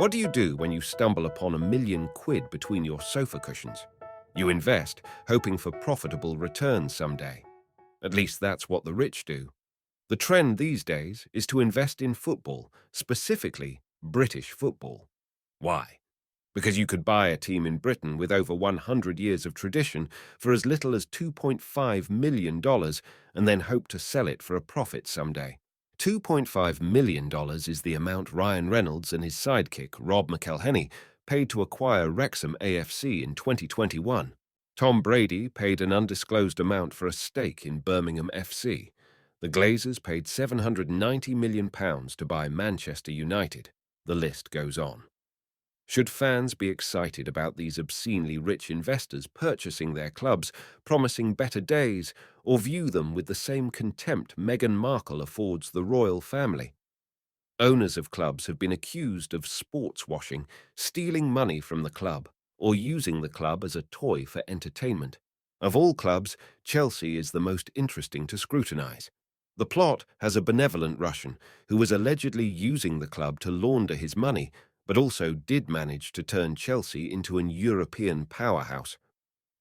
What do you do when you stumble upon £1 million between your sofa cushions? You invest, hoping for profitable returns someday. At least that's what the rich do. The trend these days is to invest in football, specifically British football. Why? Because you could buy a team in Britain with over 100 years of tradition for as little as $2.5 million and then hope to sell it for a profit someday. $2.5 million is the amount Ryan Reynolds and his sidekick, Rob McElhenney, paid to acquire Wrexham AFC in 2021. Tom Brady paid an undisclosed amount for a stake in Birmingham FC. The Glazers paid £790 million to buy Manchester United. The list goes on. Should fans be excited about these obscenely rich investors purchasing their clubs, promising better days, or view them with the same contempt Meghan Markle affords the royal family? Owners of clubs have been accused of sports washing, stealing money from the club, or using the club as a toy for entertainment. Of all clubs, Chelsea is the most interesting to scrutinize. The plot has a benevolent Russian who was allegedly using the club to launder his money, but also did manage to turn Chelsea into an European powerhouse.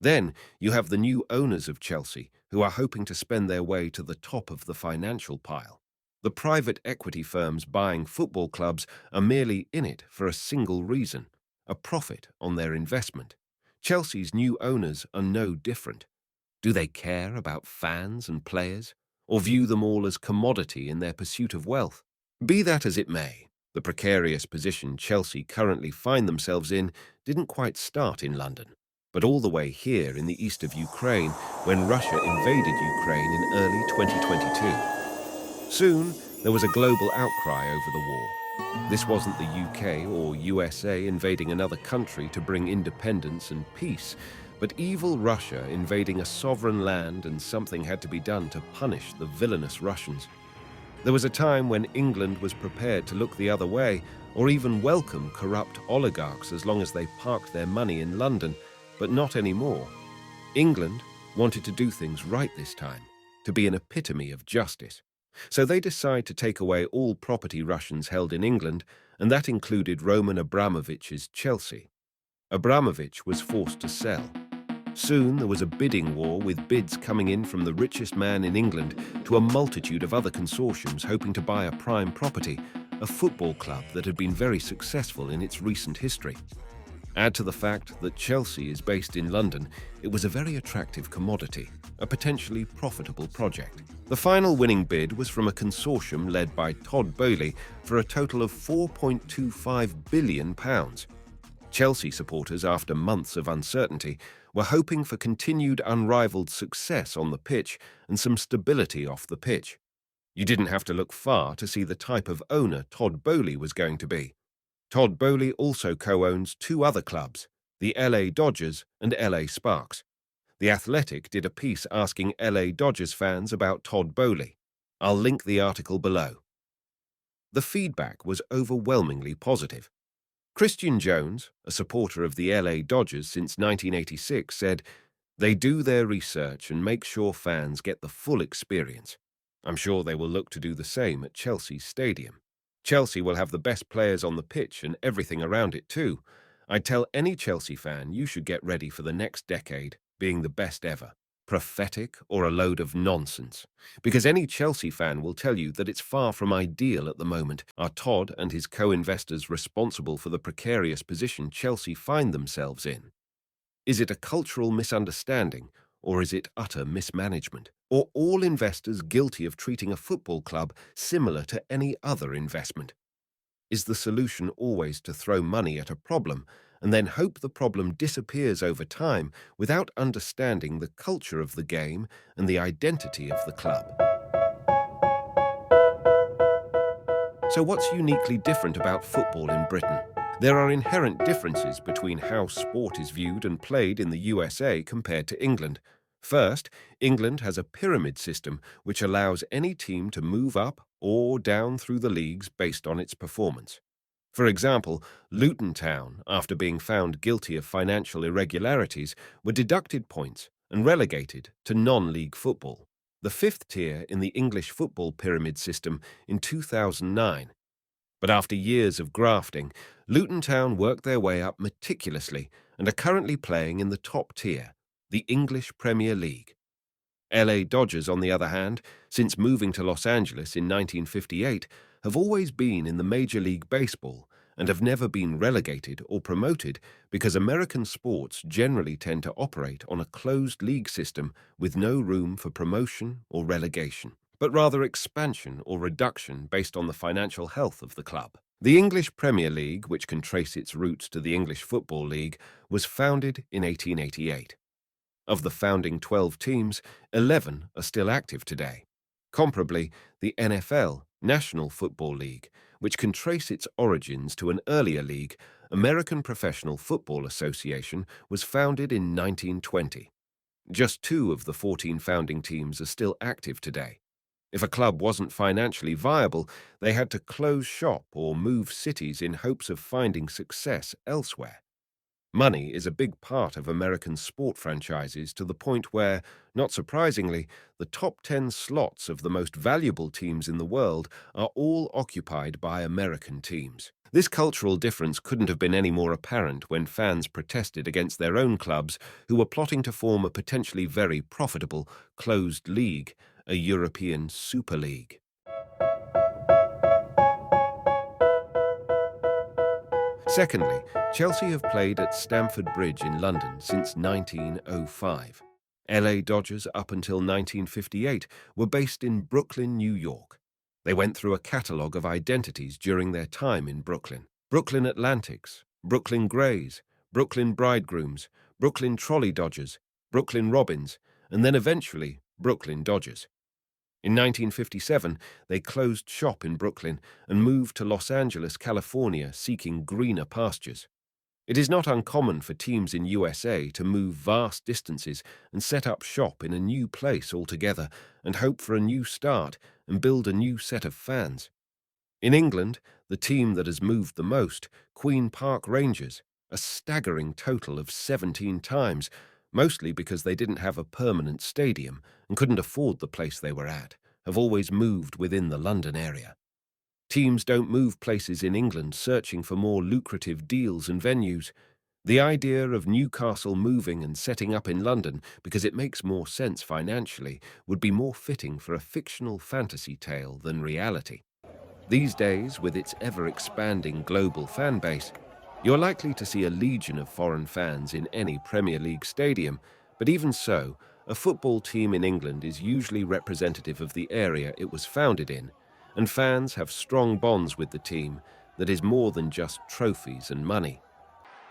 Then you have the new owners of Chelsea, who are hoping to spend their way to the top of the financial pile. The private equity firms buying football clubs are merely in it for a single reason: a profit on their investment. Chelsea's new owners are no different. Do they care about fans and players, or view them all as commodity in their pursuit of wealth? Be that as it may, the precarious position Chelsea currently find themselves in didn't quite start in London, but all the way here in the east of Ukraine when Russia invaded Ukraine in early 2022. Soon, there was a global outcry over the war. This wasn't the UK or USA invading another country to bring independence and peace, but evil Russia invading a sovereign land, and something had to be done to punish the villainous Russians. There was a time when England was prepared to look the other way or even welcome corrupt oligarchs as long as they parked their money in London, but not anymore. England wanted to do things right this time, to be an epitome of justice. So they decided to take away all property Russians held in England, and that included Roman Abramovich's Chelsea. Abramovich was forced to sell. Soon there was a bidding war, with bids coming in from the richest man in England to a multitude of other consortiums hoping to buy a prime property, a football club that had been very successful in its recent history. Add to the fact that Chelsea is based in London, it was a very attractive commodity, a potentially profitable project. The final winning bid was from a consortium led by Todd Boehly for a total of £4.25 billion. Chelsea supporters, after months of uncertainty, were hoping for continued unrivaled success on the pitch and some stability off the pitch. You didn't have to look far to see the type of owner Todd Boehly was going to be. Todd Boehly also co-owns two other clubs, the LA Dodgers and LA Sparks. The Athletic did a piece asking LA Dodgers fans about Todd Boehly. I'll link the article below. The feedback was overwhelmingly positive. Christian Jones, a supporter of the LA Dodgers since 1986, said, "They do their research and make sure fans get the full experience. I'm sure they will look to do the same at Chelsea's stadium. Chelsea will have the best players on the pitch and everything around it too. I'd tell any Chelsea fan you should get ready for the next decade being the best ever. Prophetic or a load of nonsense? Because any Chelsea fan will tell you that it's far from ideal at the moment. Are Todd and his co-investors responsible for the precarious position Chelsea find themselves in? Is it a cultural misunderstanding, or is it utter mismanagement? Or all investors guilty of treating a football club similar to any other investment? Is the solution always to throw money at a problem and then hope the problem disappears over time without understanding the culture of the game and the identity of the club? So what's uniquely different about football in Britain? There are inherent differences between how sport is viewed and played in the USA compared to England. First, England has a pyramid system which allows any team to move up or down through the leagues based on its performance. For example, Luton Town, after being found guilty of financial irregularities, were deducted points and relegated to non-league football, the fifth tier in the English football pyramid system, in 2009. But after years of grafting, Luton Town worked their way up meticulously and are currently playing in the top tier, the English Premier League. LA Dodgers, on the other hand, since moving to Los Angeles in 1958, have always been in the Major League Baseball and have never been relegated or promoted because American sports generally tend to operate on a closed league system with no room for promotion or relegation, but rather expansion or reduction based on the financial health of the club. The English Premier League, which can trace its roots to the English Football League, was founded in 1888. Of the founding 12 teams, 11 are still active today. Comparably, the NFL, National Football League, which can trace its origins to an earlier league, American Professional Football Association, was founded in 1920. Just 2 of the 14 founding teams are still active today. If a club wasn't financially viable, they had to close shop or move cities in hopes of finding success elsewhere. Money is a big part of American sport franchises to the point where, not surprisingly, the top 10 slots of the most valuable teams in the world are all occupied by American teams. This cultural difference couldn't have been any more apparent when fans protested against their own clubs who were plotting to form a potentially very profitable closed league, a European Super League. Secondly, Chelsea have played at Stamford Bridge in London since 1905. LA Dodgers up until 1958 were based in Brooklyn, New York. They went through a catalogue of identities during their time in Brooklyn. Brooklyn Atlantics, Brooklyn Grays, Brooklyn Bridegrooms, Brooklyn Trolley Dodgers, Brooklyn Robins, and then eventually Brooklyn Dodgers. In 1957, they closed shop in Brooklyn and moved to Los Angeles, California, seeking greener pastures. It is not uncommon for teams in USA to move vast distances and set up shop in a new place altogether and hope for a new start and build a new set of fans. In England, the team that has moved the most, Queen Park Rangers, a staggering total of 17 times, mostly because they didn't have a permanent stadium and couldn't afford the place they were at, have always moved within the London area. Teams don't move places in England searching for more lucrative deals and venues. The idea of Newcastle moving and setting up in London because it makes more sense financially would be more fitting for a fictional fantasy tale than reality. These days, with its ever-expanding global fan base, you're likely to see a legion of foreign fans in any Premier League stadium, but even so, a football team in England is usually representative of the area it was founded in, and fans have strong bonds with the team that is more than just trophies and money.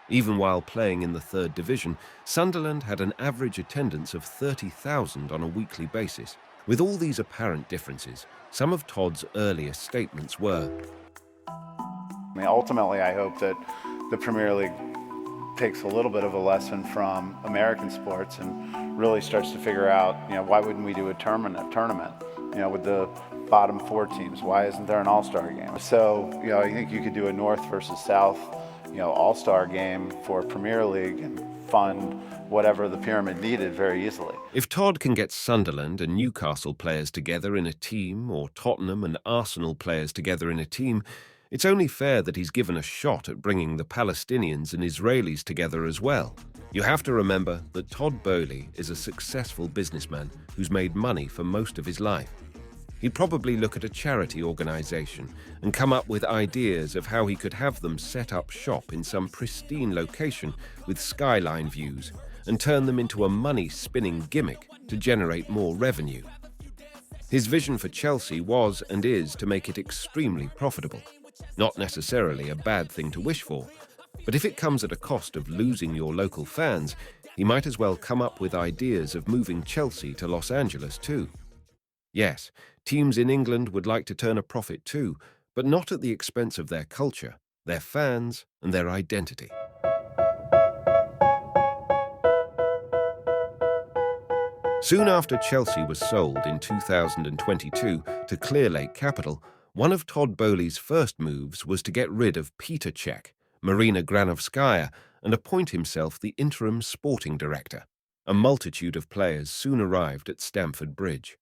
Even while playing in the third division, Sunderland had an average attendance of 30,000 on a weekly basis. With all these apparent differences, some of Todd's earliest statements were, ultimately, I hope that the Premier League takes a little bit of a lesson from American sports and really starts to figure out, why wouldn't we do a tournament, with the bottom 4 teams? Why isn't there an all-star game? So, I think you could do a North versus South, all-star game for Premier League and fund whatever the pyramid needed very easily. if Todd can get Sunderland and Newcastle players together in a team, or Tottenham and Arsenal players together in a team, it's only fair that he's given a shot at bringing the Palestinians and Israelis together as well. You have to remember that Todd Boehly is a successful businessman who's made money for most of his life. He'd probably look at a charity organization and come up with ideas of how he could have them set up shop in some pristine location with skyline views and turn them into a money-spinning gimmick to generate more revenue. His vision for Chelsea was and is to make it extremely profitable. Not necessarily a bad thing to wish for, but if it comes at a cost of losing your local fans, he might as well come up with ideas of moving Chelsea to Los Angeles too. Yes, teams in England would like to turn a profit too, but not at the expense of their culture, their fans, and their identity. Soon after Chelsea was sold in 2022 to Clearlake Capital, one of Todd Boehly's first moves was to get rid of Peter Cech, Marina Granovskaya, and appoint himself the interim sporting director. A multitude of players soon arrived at Stamford Bridge.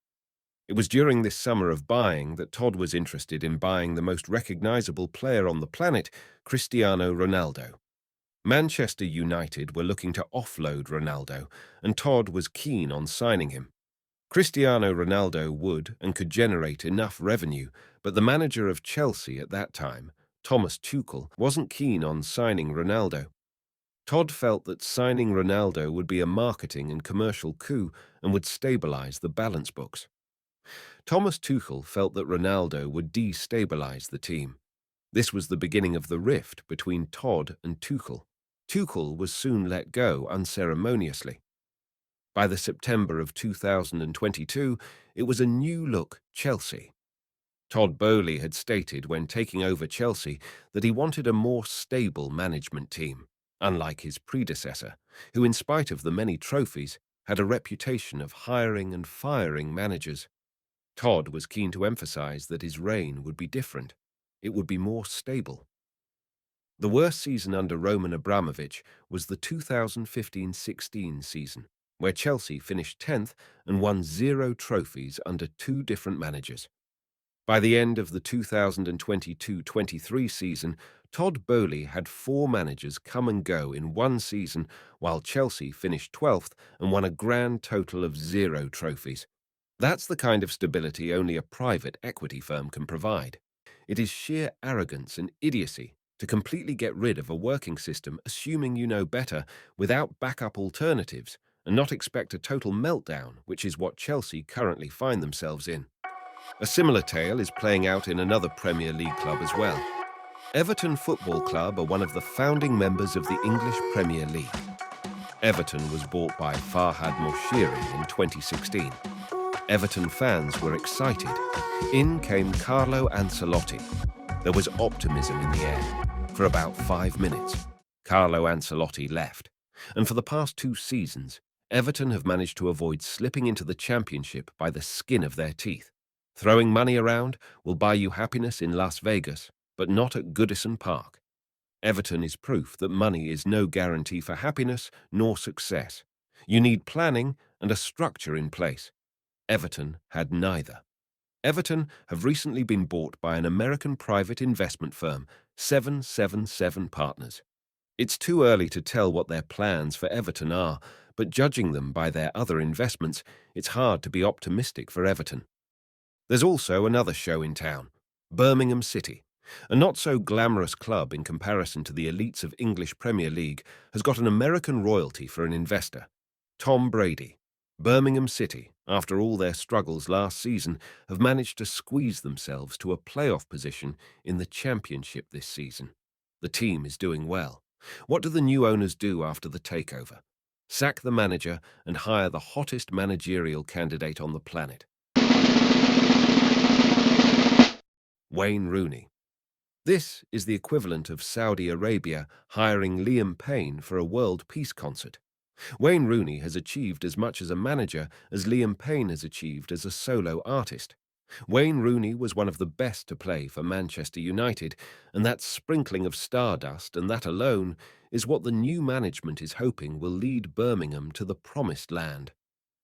It was during this summer of buying that Todd was interested in buying the most recognizable player on the planet, Cristiano Ronaldo. Manchester United were looking to offload Ronaldo, and Todd was keen on signing him. Cristiano Ronaldo would and could generate enough revenue, but the manager of Chelsea at that time, Thomas Tuchel, wasn't keen on signing Ronaldo. Todd felt that signing Ronaldo would be a marketing and commercial coup and would stabilize the balance books. Thomas Tuchel felt that Ronaldo would destabilize the team. This was the beginning of the rift between Todd and Tuchel. Tuchel was soon let go unceremoniously. By the September of 2022, it was a new-look Chelsea. Todd Boehly had stated when taking over Chelsea that he wanted a more stable management team, unlike his predecessor, who, in spite of the many trophies, had a reputation of hiring and firing managers. Todd was keen to emphasize that his reign would be different. It would be more stable. The worst season under Roman Abramovich was the 2015-16 season, where Chelsea finished 10th and won 0 trophies under 2 different managers. By the end of the 2022-23 season, Todd Boehly had 4 managers come and go in one season, while Chelsea finished 12th and won a grand total of 0 trophies. That's the kind of stability only a private equity firm can provide. It is sheer arrogance and idiocy to completely get rid of a working system assuming you know better without backup alternatives and not expect a total meltdown, which is what Chelsea currently find themselves in. A similar tale is playing out in another Premier League club as well. Everton Football Club are one of the founding members of the English Premier League. Everton was bought by Farhad Moshiri in 2016. Everton fans were excited. In came Carlo Ancelotti. There was optimism in the air. For about 5 minutes, Carlo Ancelotti left. And for the past 2 seasons, Everton have managed to avoid slipping into the Championship by the skin of their teeth. Throwing money around will buy you happiness in Las Vegas, but not at Goodison Park. Everton is proof that money is no guarantee for happiness nor success. You need planning and a structure in place. Everton had neither. Everton have recently been bought by an American private investment firm, 777 Partners. It's too early to tell what their plans for Everton are, but judging them by their other investments, it's hard to be optimistic for Everton. There's also another show in town, Birmingham City. A not-so-glamorous club in comparison to the elites of English Premier League has got an American royalty for an investor, Tom Brady. Birmingham City, after all their struggles last season, have managed to squeeze themselves to a playoff position in the Championship this season. The team is doing well. What do the new owners do after the takeover? Sack the manager and hire the hottest managerial candidate on the planet, Wayne Rooney. This is the equivalent of Saudi Arabia hiring Liam Payne for a world peace concert. Wayne Rooney has achieved as much as a manager as Liam Payne has achieved as a solo artist. Wayne Rooney was one of the best to play for Manchester United, and that sprinkling of stardust and that alone is what the new management is hoping will lead Birmingham to the promised land.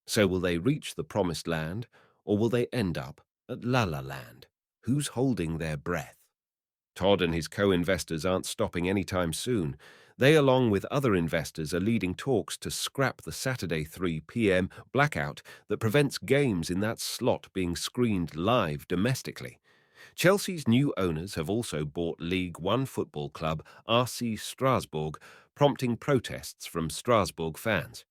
So will they reach the promised land, or will they end up at La La Land? Who's holding their breath? Todd and his co-investors aren't stopping anytime soon. They, along with other investors, are leading talks to scrap the Saturday 3 p.m. blackout that prevents games in that slot being screened live domestically. Chelsea's new owners have also bought League One football club RC Strasbourg, prompting protests from Strasbourg fans.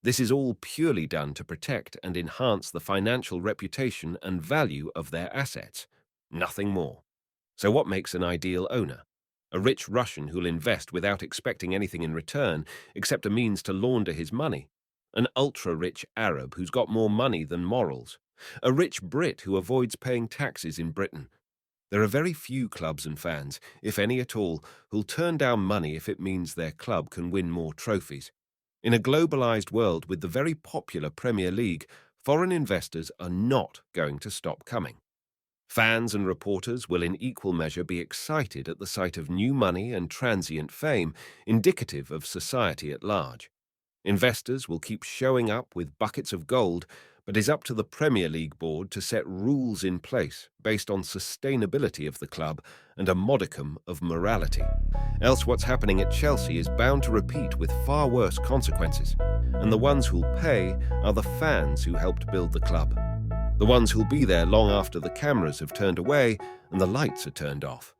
This is all purely done to protect and enhance the financial reputation and value of their assets. Nothing more. So what makes an ideal owner? A rich Russian who'll invest without expecting anything in return except a means to launder his money. An ultra-rich Arab who's got more money than morals. A rich Brit who avoids paying taxes in Britain. There are very few clubs and fans, if any at all, who'll turn down money if it means their club can win more trophies. In a globalized world with the very popular Premier League, foreign investors are not going to stop coming. Fans and reporters will in equal measure be excited at the sight of new money and transient fame, indicative of society at large. Investors will keep showing up with buckets of gold, but is up to the Premier League board to set rules in place based on sustainability of the club and a modicum of morality. Else what's happening at Chelsea is bound to repeat with far worse consequences, and the ones who'll pay are the fans who helped build the club. The ones who'll be there long after the cameras have turned away and the lights are turned off.